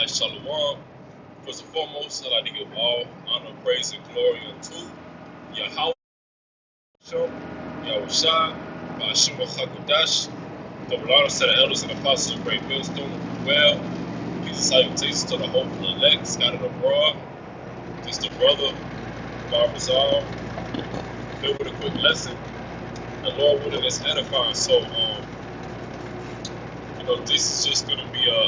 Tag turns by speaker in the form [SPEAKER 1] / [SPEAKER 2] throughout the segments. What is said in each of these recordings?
[SPEAKER 1] Shalom. First and foremost, I'd like to give all honor, praise, and glory unto Yahweh, Yahweh Shai, Ba'ashim HaKadosh, the Lord set of elders and apostles of great wisdom, well, peace and salutations to the hopeful elect, scattered abroad. Just a brother, my resolve, filled with a quick lesson. The Lord willing is edifying. So, this is just going to be a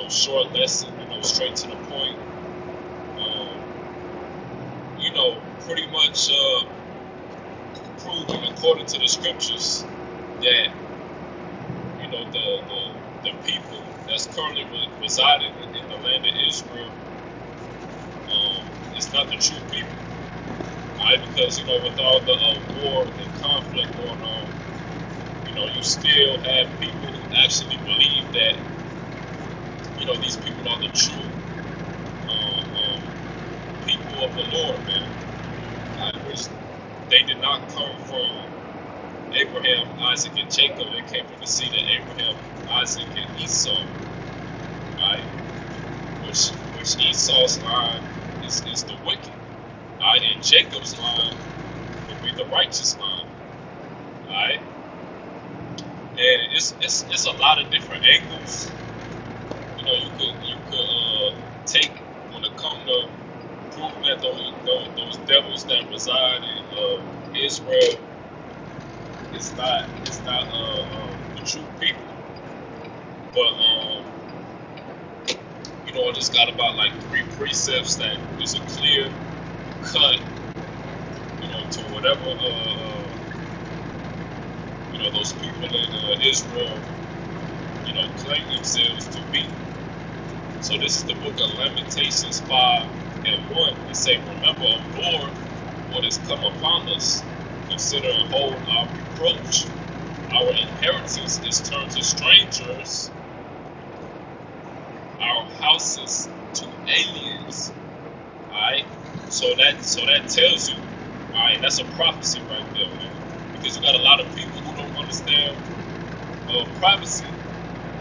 [SPEAKER 1] short lesson, straight to the point. Pretty much proving according to the scriptures that, the people that's currently residing in the land of Israel, it's not the true people. Right? Because, with all the war and conflict going on, you still have people who actually believe that, these people are the true people of the Lord, man. Which they did not come from Abraham, Isaac, and Jacob. They came from the seed of Abraham, Isaac, and Esau. Right? Which Esau's line is the wicked. Right? And Jacob's line would be the righteous line. Right? And it's a lot of different angles. You could take when it comes to proving that those devils that reside in Israel, it's not the true people. But I just got about like 3 precepts that is a clear cut, to whatever those people in Israel, claim themselves to be. So this is the book of Lamentations 5:1. It say, "Remember, O Lord, what has come upon us. Consider and hold our reproach. Our inheritance is turned to strangers, our houses to aliens." Alright? So that tells you, alright, that's a prophecy right there, man. Because you got a lot of people who don't understand privacy.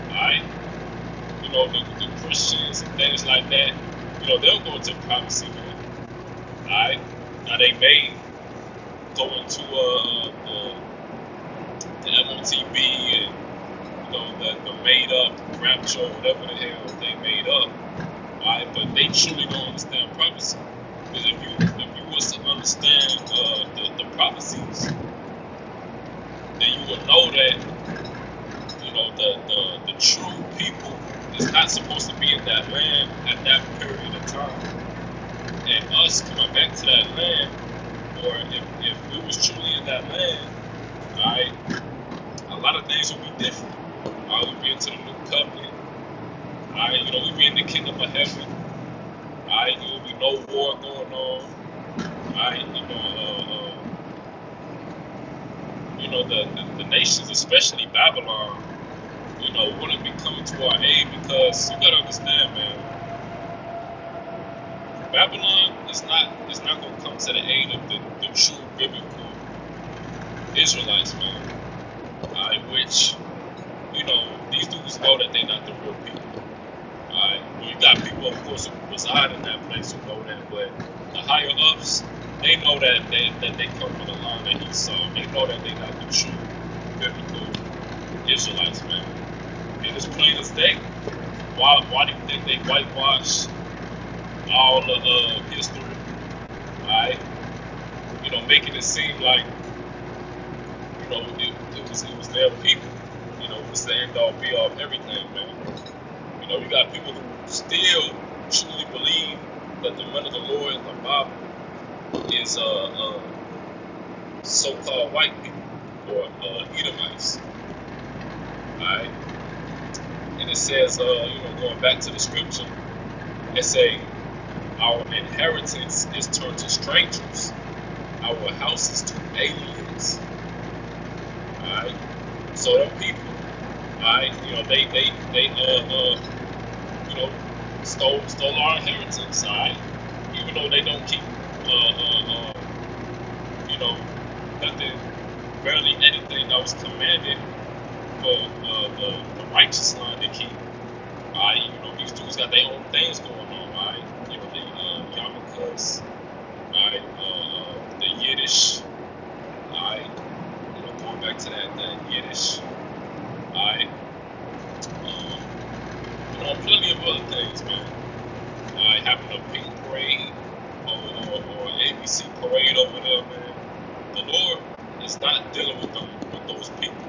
[SPEAKER 1] Alright? The Christians and things like that, they'll go into privacy, man. Alright? Now they may go into the MOTB and the made up rapture, whatever the hell they made up. Alright, but they truly don't understand prophecy. Because if you was to understand the prophecies, then you would know that the true people is not supposed to be in that land at that period of time. And us coming back to that land, or if we was truly in that land, alright, a lot of things would be different. We'd be into the new covenant. Alright, we'd be in the kingdom of heaven. Alright, there would be no war going on. Alright, the nations, especially Babylon, wouldn't be coming to our aid, because you gotta understand, man, Babylon is not gonna come to the aid of the true biblical Israelites, man. Alright, which, these dudes know that they're not the real people. Alright, you got people, of course, who reside in that place who know that, but the higher ups, they know that they come from the line of Esau. They know that they're not the true biblical Israelites, man. And it's plain as day. Why do you think they whitewash all the history? Alright? Making it seem like, it was their people. It was the end all be all of everything, man. You got people who still truly believe that the men of the Lord in the Bible is so-called white people, or Edomites. Alright? And it says, going back to the scripture, it say, our inheritance is turned to strangers, our houses to aliens. Alright? So them people, alright, they stole our inheritance, alright? Even though they don't keep nothing, barely anything that was commanded for the righteous line to keep. These these dudes got their own things going on, right? You know, the yarmulkes, right? The Yiddish, right? You know, going back to that Yiddish, right? You know, plenty of other things, man. Having a pink parade or ABC parade over there, man. The Lord is not dealing with those people.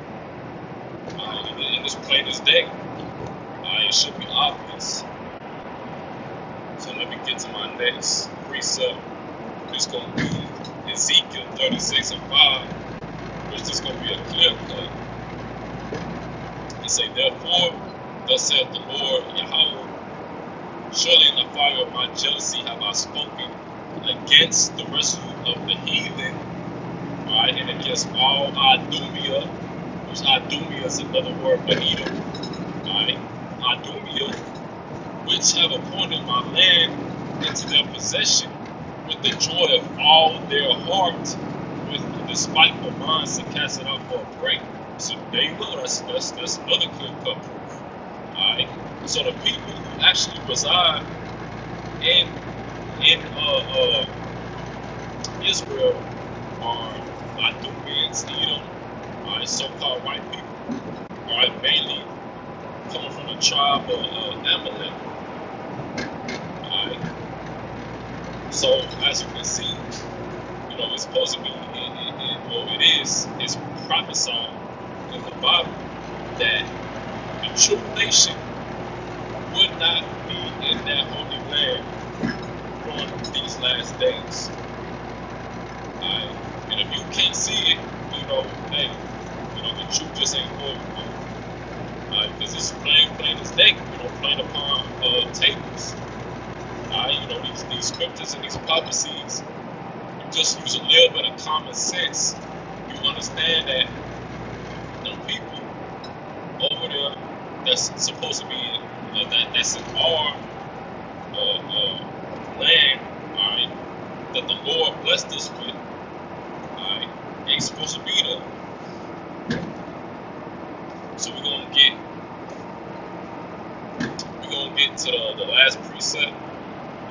[SPEAKER 1] And it's plain as day. It should be obvious. So let me get to my next precept. It's going to be Ezekiel 36 and 5, which is going to be a clear cut. It say, therefore, thus saith the Lord Yahweh, surely in the fire of my jealousy have I spoken against the rest of the heathen, right, and against all Idumea, which Idumea is another word for Edom, right, Idumea, which have appointed my land into their possession with the joy of all their heart, with the spiteful minds to cast it out for a prey. So there you go, that's another clear cut proof. Alright. So the people who actually reside in Israel are Idumeans, Edom, so-called white people, alright, mainly coming from the tribe of Amalek. Alright. So as you can see, you know, it's supposed to be, it's prophesied in the Bible that the true nation would not be in that holy land during these last days. Alright. And if you can't see it, you know, hey, you know, the truth just ain't going on. Alright, because it's plain as day, you know, plain upon tables. Alright, you know, these scriptures and these prophecies, you just use a little bit of common sense, you understand that the people over there that's supposed to be that's in our land, alright, that the Lord blessed us with, alright, ain't supposed to be there. So we're gonna get to the last precept.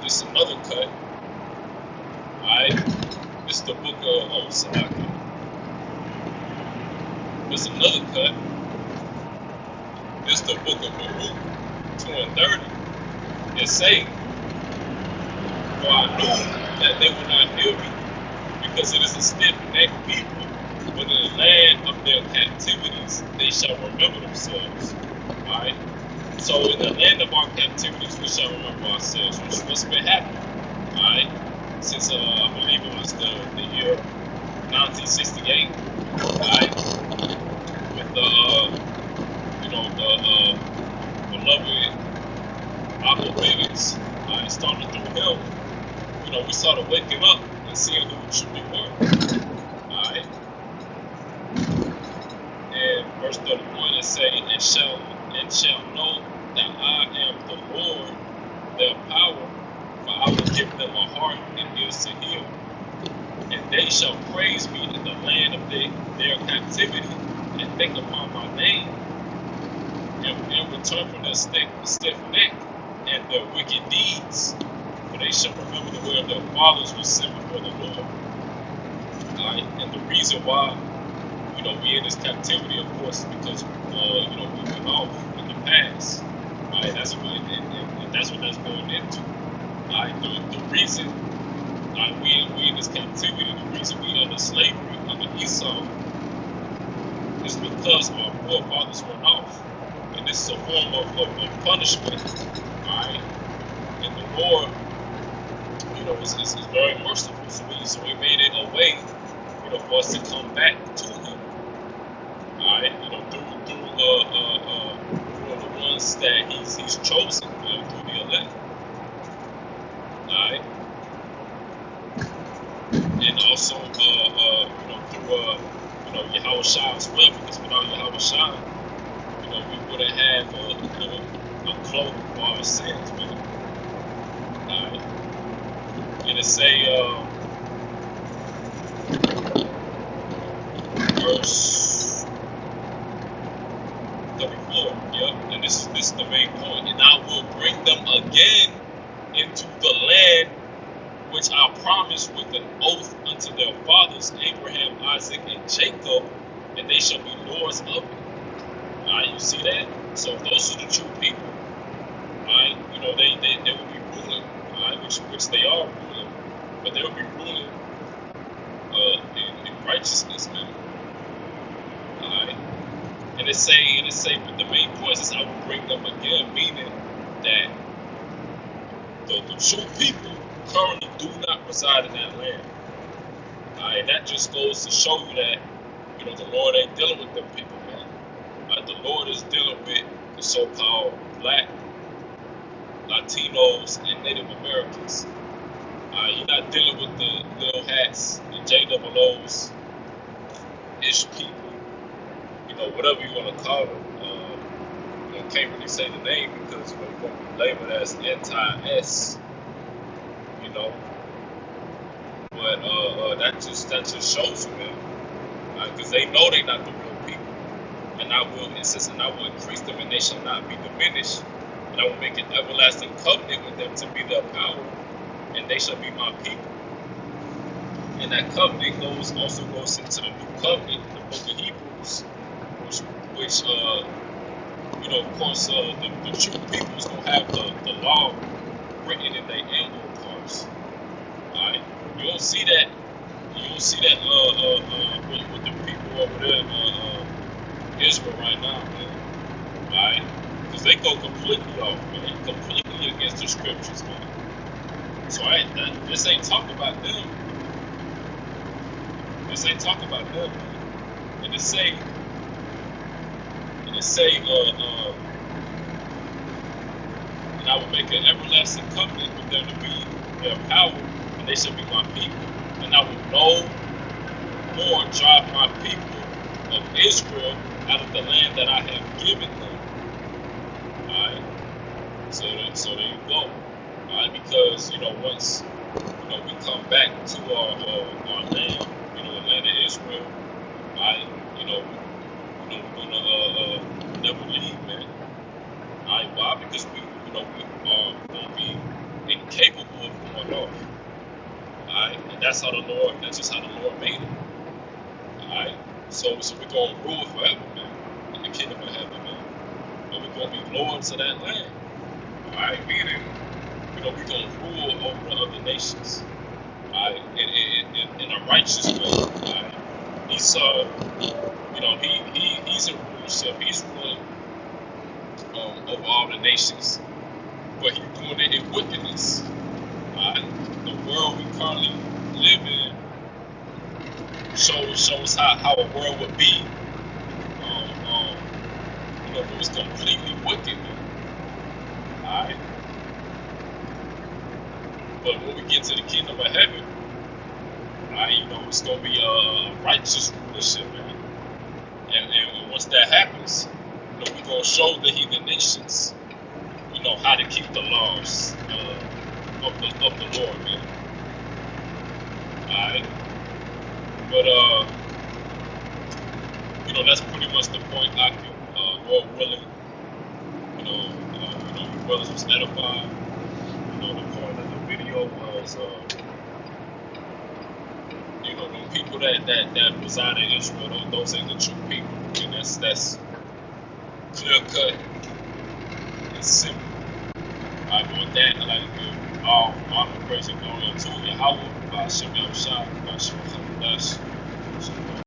[SPEAKER 1] This is another cut. Alright. This is the book of Salaki. This is another cut. This is the book of Baruch 2 and 30. It say, for I knew that they would not hear me, because it is a stiff-necked people, but in the land of their captivities they shall remember themselves. Alright? So in the land of our captivities we shall remember ourselves, which must have been happening. Alright? Since I believe it was the year 1968. Alright? With the beloved Apple Bivens, started through him, you know, we started waking up and seeing who we truly were. Alright? And verse 31 it say, and shall know that I am the Lord, their power, for I will give them a heart and ears to hear. And they shall praise me in the land of their captivity, and think upon my name, and return from their stiff neck and their wicked deeds. For they shall remember the way of their fathers was sin before the Lord. Alright? And the reason why, you know, we in this captivity, of course, is because you know, we went off in the past. Alright, that's what that's going into. Alright, the reason we in this captivity, the reason we under slavery, under Esau, is because our forefathers went off. And this is a form of punishment. Alright? And the Lord, you know, is very merciful. So we made it a way, you know, for us to come back to Him. Alright? You know, through the ones that He's chosen, you know, through the elect. Alright? And also, you know, through, you know, Yahweh Shai as well, because without Yahweh Shai, you know, we wouldn't have a cloak for our sins, man. Alright? And it say, verse 34, yep, and this is the main point. And I will bring them again into the land which I promised with an oath unto their fathers, Abraham, Isaac, and Jacob, and they shall be lords of it. Alright, you see that? So those are the true people. Alright, you know, they will be ruling, alright, which they are ruling, but they will be ruling in righteousness, man. Alright. And it say, but the main point is I will bring them again, meaning that the true people currently do not reside in that land. Alright, that just goes to show you that, you know, the Lord ain't dealing with them people, man. The Lord is dealing with the so-called black, Latinos, and Native Americans. You're not dealing with the little hats, the JOOs, ish people, you know, whatever you want to call them. You know, can't really say the name because, you know, you're going to be labeled as anti-S, you know. But that just shows you, man, because they know they're not the real people. And I will insist, and I will increase them, and they shall not be diminished. And I will make an everlasting covenant with them to be their power, and they shall be my people. And that covenant also goes into the new covenant, the book of Hebrews, which you know, of course, the true people is gonna have the law written in their annual parts. Alright, you don't see that. You don't see that with the people over there in Israel right now, man. Alright, because they go completely off, man, completely against the scriptures, man. So this ain't talking about them. This ain't talking about them, man. And it say, and I will make an everlasting covenant with them to be their power, and they shall be my people. And I will no more drive my people of Israel out of the land that I have given them. Alright? So there you go. Alright, because, you know, once, you know, we come back to our land, you know, the land of Israel, alright, you know, we're gonna never leave, man. Alright, why? Because we are gonna be incapable of going off. Alright, and that's just how the Lord made it. Alright, so we're gonna rule forever, man, in the kingdom of heaven, man. And we're gonna be lords of that land. Alright, meaning, you know, we're gonna rule over the other nations. Alright, in a righteous way. Alright. Esau, you know, he's in rulership. He's ruling over all the nations, but he's doing it in wickedness. The world we currently live in shows how a world would be, you know, if it was completely wicked. Alright, but when we get to the kingdom of heaven, alright, you know, it's gonna be a righteous rulership, man. And once that happens, you know, we're gonna show the heathen nations, you know, how to keep the laws of the Lord, man. Alright, but you know, that's pretty much the point. I feel, Lord willing, you know, you brothers was edified. You know, the point of the video was, you know, the people that reside in Israel, those ain't the true people, and that's clear cut and simple. Alright, but with that, I'd like to give all the praise and glory unto Yahweh, Hashem Yahushua, Hashem Hamdash.